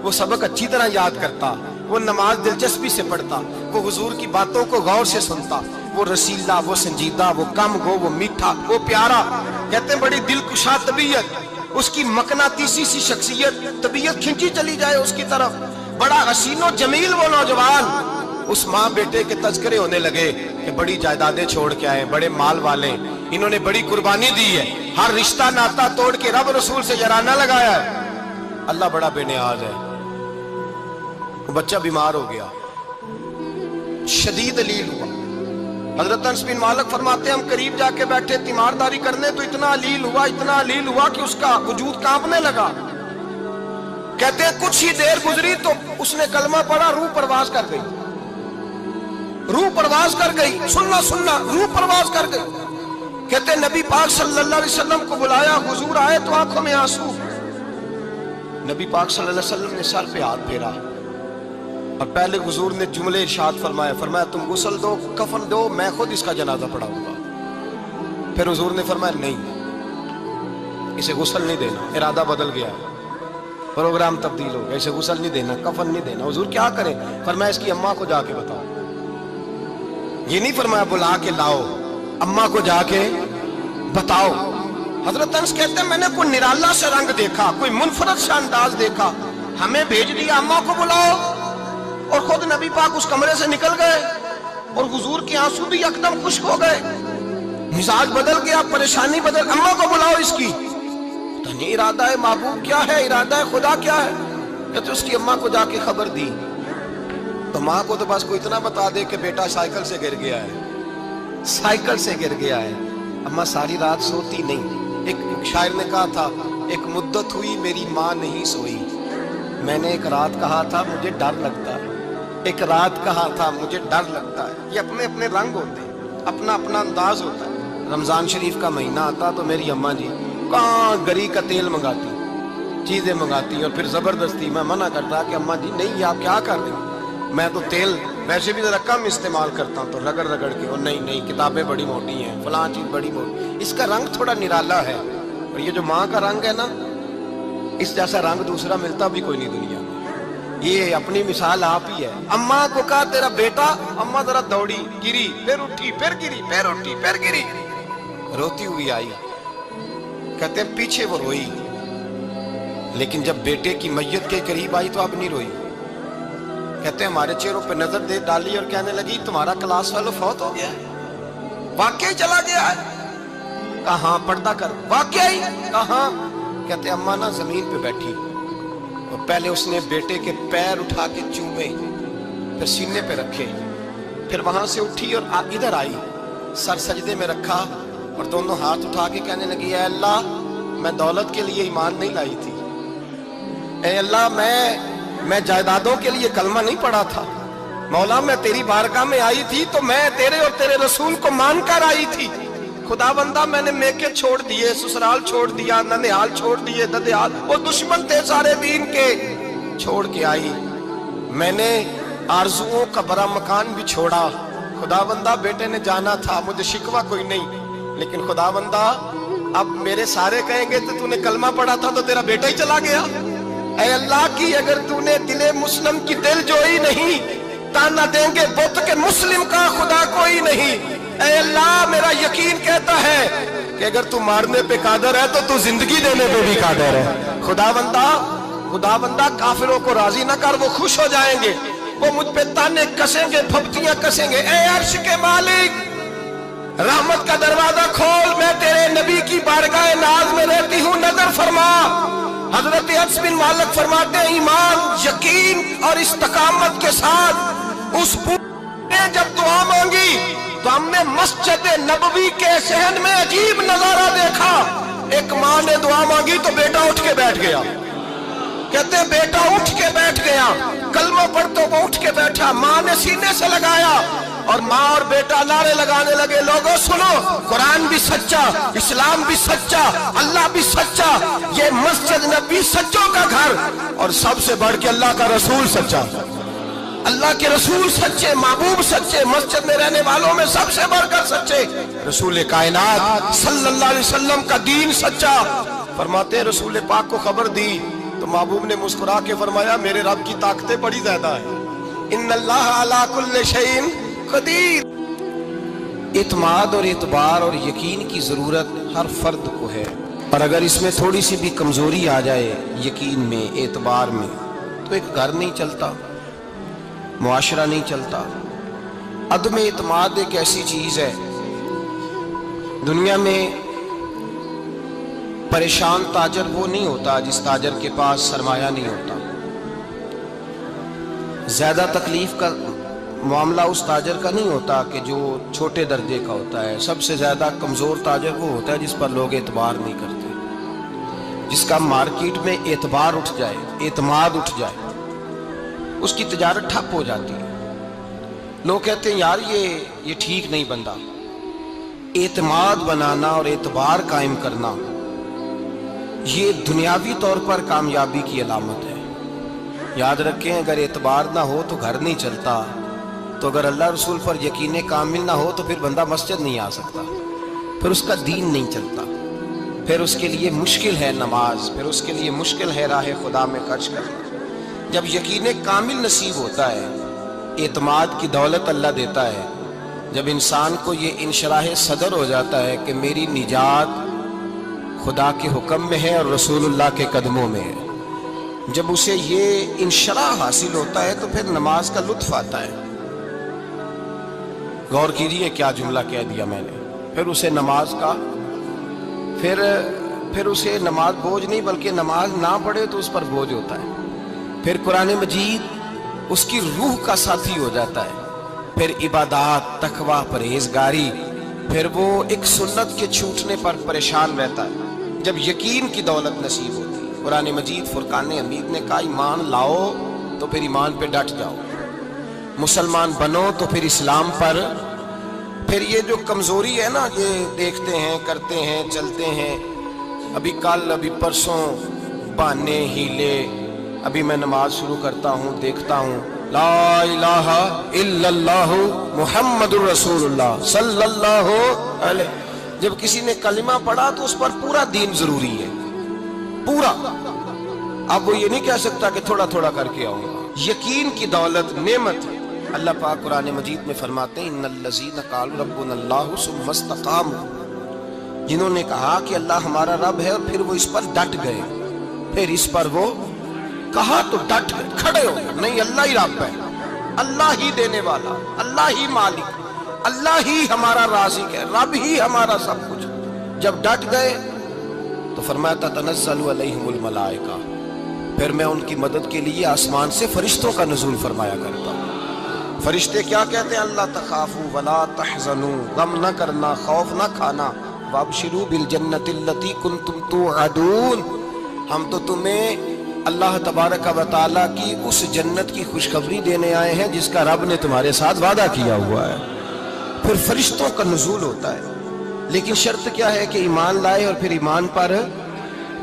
वो सबक अच्छी तरह याद करता, वो नमाज दिलचस्पी से पढ़ता, वो हुजूर की बातों को गौर से सुनता, वो रसीला, वो संजीदा, वो कम गो, वो मीठा, वो प्यारा। कहते हैं बड़ी दिलकुशा तबीयत, उसकी मकनातीसी सी शख्सियत, तबीयत खिंची चली जाए उसकी तरफ, बड़ा हसीनो जमील वो नौजवान। उस माँ बेटे के तज़किरे होने लगे कि बड़ी जायदादें छोड़ के आए, बड़े माल वाले, इन्होंने बड़ी कुर्बानी दी है, हर रिश्ता नाता तोड़ के रब रसूल से जराना लगाया है, अल्लाह बड़ा बेनियाज है। वो बच्चा बीमार हो गया, शदीद अलील हुआ। हजरत अनस बिन मालिक फरमाते हम करीब जाके बैठे तीमारदारी करने तो इतना अलील हुआ कि उसका वजूद कांपने लगा। कहते हैं कुछ ही देर गुजरी तो उसने कलमा पढ़ा, रूह परवाज कर गई, रूह परवाज कर गई, सुनना रूह परवाज कर गई। कहते नबी पाक सल्लल्लाहु अलैहि वसल्लम को बुलाया, हुजूर आए तो आंखों में आंसू। नबी पाक सल्लल्लाहु अलैहि वसल्लम ने सर पे हाथ फेरा और पहले हुजूर ने जुमले इरशाद फरमाया तुम गुस्ल दो, कफन दो, मैं खुद इसका जनाजा पढ़ाऊंगा। फिर हुजूर ने फरमाया नहीं, इसे गुस्ल नहीं देना, इरादा बदल गया, प्रोग्राम तब्दील हो गया, इसे गुस्ल नहीं देना, कफन नहीं देना। हुजूर क्या करें? फरमाया इसकी अम्मा को जाके बताओ। ये नहीं फरमाया बुला के लाओ, अम्मा को जाके बताओ। हजरत अनस कहते हैं मैंने कोई निराला सा रंग देखा, कोई मुनफरद सा अंदाज देखा, हमें भेज दिया अम्मा को बुलाओ, और खुद नबी पाक उस कमरे से निकल गए और हुजूर के आंसू भी एकदम खुश्क हो गए, मिजाज बदल गया, परेशानी बदल, अम्मा को बुलाओ इसकी। तो नहीं इरादा है महबूब क्या है, इरादा है खुदा क्या है? कहते उसकी अम्मा को जाके खबर दी तो माँ को तो बस कोई इतना बता दे कि बेटा साइकिल से गिर गया है, साइकिल से गिर गया है। अम्मा सारी रात सोती नहीं। एक शायर ने कहा था एक मुद्दत हुई मेरी माँ नहीं सोई, मैंने एक रात कहा था मुझे डर लगता है, एक रात कहा था मुझे डर लगता है। ये अपने अपने रंग होते हैं, अपना अपना अंदाज होता है। रमजान शरीफ का महीना आता तो मेरी अम्मा जी कहाँ गरी का तेल मंगाती, चीजें मंगाती, और फिर जबरदस्ती मैं मना करता कि अम्मा जी नहीं आप क्या कर रही, मैं तो तेल वैसे भी जरा कम इस्तेमाल करता हूँ, तो रगड़ रगड़ के, और नहीं किताबें बड़ी मोटी हैं, फलां चीज बड़ी मोटी, इसका रंग थोड़ा निराला है। और ये जो माँ का रंग है ना, इस जैसा रंग दूसरा मिलता भी कोई नहीं दुनिया में। ये अपनी मिसाल आप ही है। अम्मा को कहा तेरा बेटा, अम्मा जरा दौड़ी, गिरी, फिर उठी, फिर गिरी, फिर उठी, फिर गिरी, रोती हुई आई। कहते हैं पीछे वो रोई, लेकिन जब बेटे की मैयत के करीब आई तो अब नहीं रोई। कहते हैं हमारे चेहरों पे नजर दे डाली और कहने लगी तुम्हारा क्लास वालों फौत हो गया है, वाकई चला गया है। कहाँ? पर्दा कर, वाकई कहाँ? कहते अम्मा ना जमीन पे बैठी और पहले उसने बेटे के पैर उठा के चूमे, फिर सीने पे रखे, फिर वहां से उठी और इधर आई, सर सजदे में रखा और दोनों हाथ उठा के कहने लगी ऐ अल्लाह मैं दौलत के लिए ईमान नहीं लाई थी, ऐ अल्लाह मैं जायदादों के लिए कलमा नहीं पढ़ा था, मौला मैं तेरी बारगाह में आई थी तो मैं तेरे और तेरे रसूल को मानकर आई थी। खुदा बंदा मैंने मेके छोड़ दिए, ससुराल छोड़ दिया, ननिहाल छोड़ दिए, ददियाल, वो दुश्मन थे सारे दीन के, छोड़ के आई। मैंने आरजुओं का बड़ा मकान भी छोड़ा। खुदा बंदा बेटे ने जाना था, मुझे शिकवा कोई नहीं, लेकिन खुदा बंदा अब मेरे सारे कहेंगे तो तूने कलमा पढ़ा था तो तेरा बेटा ही चला गया। ऐ अल्लाह की अगर तूने दिले मुस्लिम की दिल जोई नहीं, ताना देंगे बुत के मुस्लिम का खुदा कोई नहीं। ऐ अल्लाह मेरा यकीन कहता है कि अगर तू मारने पे कादर है तो तू जिंदगी देने पे भी कादर है। खुदा बंदा काफिरों को राजी न कर, वो खुश हो जाएंगे, वो मुझ पे ताने कसेंगे, फप्तियां कसेंगे। ऐ अर्श के मालिक रहमत का दरवाजा खोल, मैं तेरे नबी की बारगाह नाज में रहती हूँ, नजर फरमा। हजरत अनस बिन मालिक फरमाते हैं, ईमान, यकीन और इस्तकामत के साथ उस ने जब दुआ मांगी तो हमने मस्जिद नबवी के सहन में अजीब नजारा देखा। एक माँ ने दुआ मांगी तो बेटा उठ के बैठ गया। कहते हैं बेटा उठ के बैठ गया, कलमा पढ़ तो वो उठ के बैठा, माँ ने सीने से लगाया और माँ और बेटा नारे लगाने लगे, लोगों सुनो, कुरान भी सच्चा, इस्लाम भी सच्चा, अल्लाह भी सच्चा, ये मस्जिद नबी सच्चों का घर, और सबसे बढ़ के अल्लाह का रसूल सच्चा। अल्लाह के रसूल सच्चे, महबूब सच्चे, मस्जिद में रहने वालों में सबसे बढ़कर सच्चे रसूल कायनात सल्लल्लाहु अलैहि वसल्लम का दीन सच्चा। फरमाते रसूल पाक को खबर दी तो महबूब ने मुस्कुरा के फरमाया, मेरे रब की ताकतें बड़ी ज्यादा है, इन्नल्लाह अला कुल्लि शैइन कदीर। इत्माद और इतबार और यकीन की जरूरत हर फर्द को है, और अगर इसमें थोड़ी सी भी कमजोरी आ जाए यकीन में, एतबार में, तो एक घर नहीं चलता, मुआशरा नहीं चलता। अदम इत्माद एक ऐसी चीज है, दुनिया में परेशान ताजर वो नहीं होता जिस ताजर के पास सरमाया नहीं होता। ज्यादा तकलीफ का मामला उस ताजर का नहीं होता कि जो छोटे दर्जे का होता है। सबसे ज्यादा कमजोर ताजर वो होता है जिस पर लोग एतबार नहीं करते, जिसका मार्केट में एतबार उठ जाए, एतमाद उठ जाए, उसकी तिजारत ठप हो जाती है। लोग कहते हैं यार ये ठीक नहीं बंदा। एतमाद बनाना और एतबार कायम करना ये दुनियावी तौर पर कामयाबी की अलामत है। याद रखें, अगर एतबार ना हो तो घर नहीं चलता, तो अगर अल्लाह रसूल पर यकीन कामिल ना हो तो फिर बंदा मस्जिद नहीं आ सकता, फिर उसका दीन नहीं चलता, फिर उसके लिए मुश्किल है नमाज, फिर उसके लिए मुश्किल है राह खुदा में खर्च करना। जब यकीन कामिल नसीब होता है, एतमाद की दौलत अल्लाह देता है, जब इंसान को ये इंशराह सदर हो जाता है कि मेरी निजात खुदा के हुक्म में है और रसूलुल्लाह के कदमों में है, जब उसे ये इंशराह हासिल होता है तो फिर नमाज का लुत्फ आता है। गौर कीजिए क्या जुमला कह दिया मैंने। फिर उसे नमाज का फिर उसे नमाज बोझ नहीं, बल्कि नमाज ना पढ़े तो उस पर बोझ होता है। फिर कुरान मजीद उसकी रूह का साथी हो जाता है, फिर इबादत, तकवा, परहेजगारी, फिर वो एक सुन्नत के छूटने पर परेशान रहता है। जब यकीन की दौलत नसीब होती है, कुरान मजीद फुरकान हमीद ने कहा, ईमान लाओ तो फिर ईमान पे डट जाओ, मुसलमान बनो तो फिर इस्लाम पर। फिर ये जो कमजोरी है ना, ये देखते हैं, करते हैं, चलते हैं, अभी कल, अभी परसों, बहाने, हीले, अभी मैं नमाज शुरू करता हूँ, देखता हूँ ला इलाहा इल्लल्लाहु मुहम्मदुर रसूलुल्लाह सल्लल्लाहु अलैहि। जब किसी ने कलिमा पढ़ा तो उस पर पूरा दीन जरूरी है, पूरा। अब वो ये नहीं कह सकता कि थोड़ा थोड़ा करके आऊंगा। यकीन की दौलत नेमत है। अल्लाह पाक कुरान मजीद में फरमाते हैं, इन्नल्लज़ीना क़ालू रब्बुनल्लाहु सुम्मा इस्तक़ामू, जिन्होंने कहा कि अल्लाह हमारा रब है और फिर वो इस पर डट गए, फिर इस पर वो कहा तो डट गए, खड़े हो गए, नहीं अल्लाह ही रब है, अल्लाह ही देने वाला, अल्लाह ही मालिक, अल्लाह ही हमारा राज़िक है, रब ही हमारा सब कुछ। जब डट गए तो फरमाया ततनज़्ज़लु अलैहिमुल मलाइका, फिर मैं उनकी मदद के लिए आसमान से फरिश्तों का नुज़ूल फरमाया करता हूँ। फरिश्ते क्या कहते हैं, अल्लाह तखाफू वला तहज़नू, गम न करना, खौफ न खाना, वबशिरू बिल जन्नतिल्लती कुंतुम तुअदून, हम तो तुम्हें अल्लाह तबारक व तआला की उस जन्नत की खुशखबरी देने आए हैं जिसका रब ने तुम्हारे साथ वादा किया हुआ है। फिर फरिश्तों का नुज़ूल होता है, लेकिन शर्त क्या है कि ईमान लाए, और फिर ईमान पर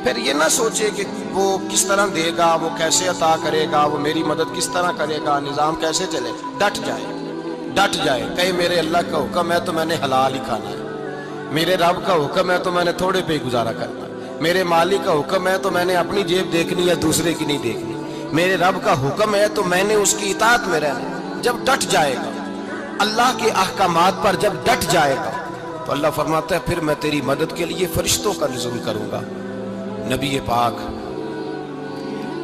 फिर ये ना सोचे कि वो किस तरह देगा, वो कैसे अता करेगा, वो मेरी मदद किस तरह करेगा, निज़ाम कैसे चले। डट जाए, डट जाए, कहे मेरे अल्लाह का हुक्म है तो मैंने हलाल ही खाना है, मेरे रब का हुक्म है तो मैंने थोड़े पे ही गुजारा करना है, मेरे मालिक का हुक्म है तो मैंने अपनी जेब देखनी है, दूसरे की नहीं देखनी, मेरे रब का हुक्म है तो मैंने उसकी इताअत में रहना। जब डट जाएगा अल्लाह के अहकामात पर, जब डट जाएगा तो अल्लाह फरमाता है फिर मैं तेरी मदद के लिए फरिश्तों का नुज़ूल करूंगा। नबी पाक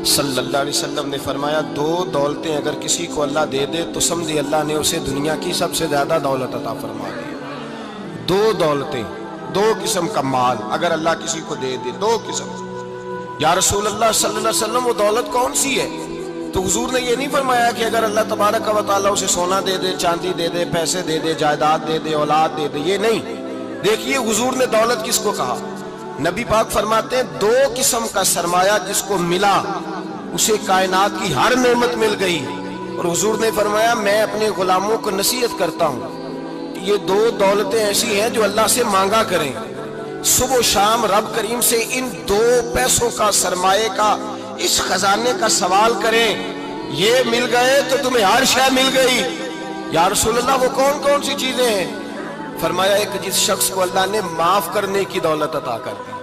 सल्लल्लाहु अलैहि वसल्लम ने फरमाया, दो दौलतें अगर किसी को अल्लाह दे दे तो समझे अल्लाह ने उसे दुनिया की सबसे ज्यादा दौलत अता फरमा दी। दो दौलतें, दो किस्म का माल अगर अल्लाह किसी को दे दे, दो किस्म, या रसूल अल्लाह सल्लल्लाहु अलैहि वसल्लम वो दौलत कौन सी है? तो हुजूर ने ये नहीं फरमाया कि अगर अल्लाह तबारक व तआला उसे सोना दे दे, चांदी दे दे, पैसे दे दे, जायदाद दे दे, औलाद दे दे, ये नहीं। देखिए हुजूर ने दौलत किसको कहा? नबी पाक फरमाते हैं दो किस्म का सरमाया जिसको मिला उसे कायनात की हर नेमत मिल गई। और हुजूर ने फरमाया मैं अपने गुलामों को नसीहत करता हूँ कि ये दो दौलतें ऐसी हैं जो अल्लाह से मांगा करें, सुबह शाम रब करीम से इन दो पैसों का, सरमाए का, इस खजाने का सवाल करें। ये मिल गए तो तुम्हें हर शय मिल गई। या रसूल अल्लाह वो कौन कौन सी चीजें हैं? फरमाया एक जिस शख्स को अल्लाह ने माफ करने की दौलत अता कर दी,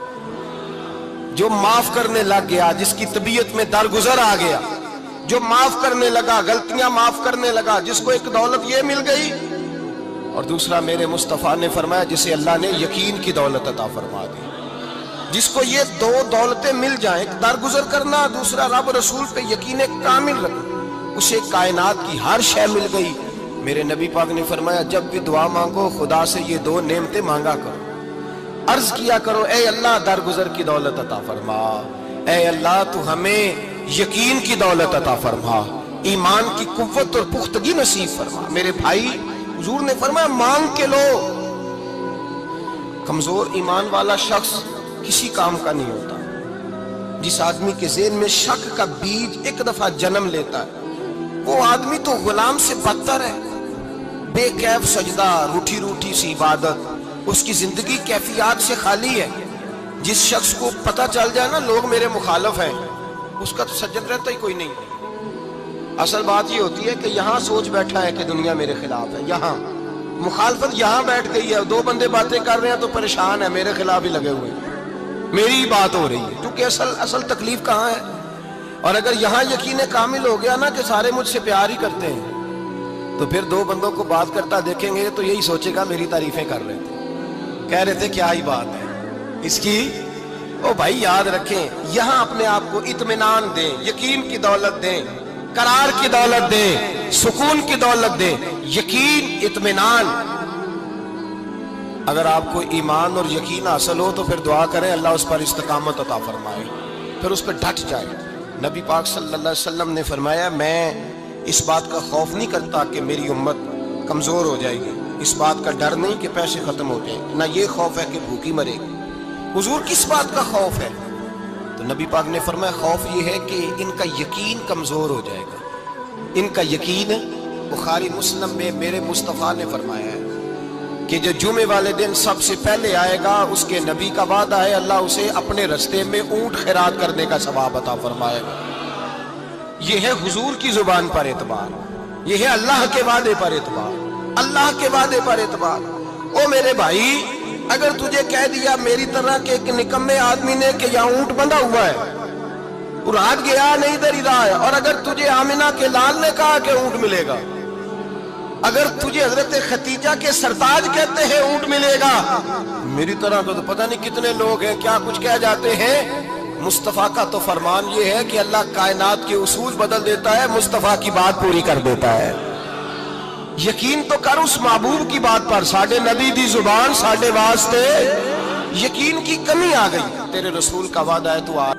जो माफ करने लग गया, जिसकी तबीयत में दरगुजर आ गया, जो माफ करने लगा, गलतियां माफ करने लगा, जिसको एक दौलत ये मिल गई। और दूसरा मेरे मुस्तफा ने फरमाया जिसे अल्लाह ने यकीन की दौलत अता फरमा दी, जिसको ये दो दौलतें मिल जाएं, एक दरगुजर करना, दूसरा रब रसूल पे यकीन कामिल रखना, उसे कायनात की हर शय मिल गई। मेरे नबी पाक ने फरमाया जब भी दुआ मांगो खुदा से ये दो नेमतें मांगा करो, अर्ज किया करो ए अल्लाह दरगुजर की दौलत अता फरमा, ए अल्लाह तू हमें यकीन की दौलत अता फरमा, ईमान की कुव्वत और पुख्तगी नसीब फरमा। मेरे भाई हुजूर ने फरमाया मांग के लो। कमजोर ईमान वाला शख्स किसी काम का नहीं होता। जिस आदमी के ज़हन में शक का बीज एक दफा जन्म लेता है वो आदमी तो गुलाम से बदतर है। बेकैफ सजदा, रूठी रूठी सी इबादत, उसकी जिंदगी कैफियत से खाली है। जिस शख्स को पता चल जाए ना लोग मेरे मुखालिफ हैं, उसका तो सज्जन रहता ही कोई नहीं। असल बात ये होती है कि यहाँ सोच बैठा है कि दुनिया मेरे खिलाफ है, यहाँ मुखालफत यहाँ बैठ गई है, दो बंदे बातें कर रहे हैं तो परेशान है, मेरे खिलाफ ही लगे हुए हैं, मेरी ही बात हो रही है, क्योंकि असल तकलीफ कहाँ है। और अगर यहाँ यकीन कामिल हो गया ना कि सारे मुझसे प्यार ही करते हैं, तो फिर दो बंदों को बात करता देखेंगे तो यही सोचेगा मेरी तारीफें कर रहे थे, कह रहे थे क्या ही बात है इसकी। ओ भाई याद रखें, यहाँ अपने आप को इत्मीनान दें, यकीन की दौलत दें, करार की दौलत दें, सुकून की दौलत दें, यकीन, इत्मीनान। अगर आपको ईमान और यकीन हासिल हो तो फिर दुआ करें अल्लाह उस पर इस्तिकामत अता फरमाए, फिर उस पर डट जाए। नबी पाक सल्लल्लाहु अलैहि वसल्लम ने फरमाया मैं इस बात का खौफ नहीं करता कि मेरी उम्मत कमजोर हो जाएगी, इस बात का डर नहीं कि पैसे खत्म हो जाएंगे, ना ये खौफ है कि भूखी मरेगी। हुजूर किस बात का खौफ है? तो नबी पाक ने फरमाया खौफ ये है कि इनका यकीन कमजोर हो जाएगा। इनका यकीन, बुखारी मुस्लिम में मेरे मुस्तफा ने फरमाया है कि जो जुमे वाले दिन सबसे पहले आएगा उसके नबी का वादा है अल्लाह उसे अपने रास्ते में ऊंट खैरात करने का सवाब अता फरमाएगा। ये है हुजूर की जुबान पर एतबार, ये है अल्लाह के वादे पर एतबार, अल्लाह के वादे पर एतबार। ओ मेरे भाई, अगर तुझे कह दिया मेरी तरह के एक निकम्मे आदमी ने कि यहाँ ऊंट बंधा हुआ है, रात गया नहीं इधर ही रहा है, और अगर तुझे आमिना के लाल ने कहा कि ऊंट मिलेगा, अगर तुझे हजरत खतीजा के सरताज कहते हैं ऊंट मिलेगा, मेरी तरह का तो पता नहीं कितने लोग हैं क्या कुछ कह जाते हैं। मुस्तफा का तो फरमान ये है कि अल्लाह कायनात के उसूल बदल देता है, मुस्तफा की बात पूरी कर देता है। यकीन तो कर उस महबूब की बात पर, साडे नबी दी जुबान साडे वास्ते यकीन की कमी आ गई, तेरे रसूल का वादा है तू आ।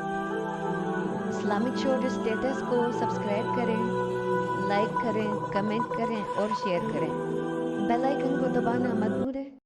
इस्लामिक शोर स्टेटस को सब्सक्राइब करें, लाइक करें, कमेंट करें और शेयर करें। बेल आइकन को दबाना मत भूलें।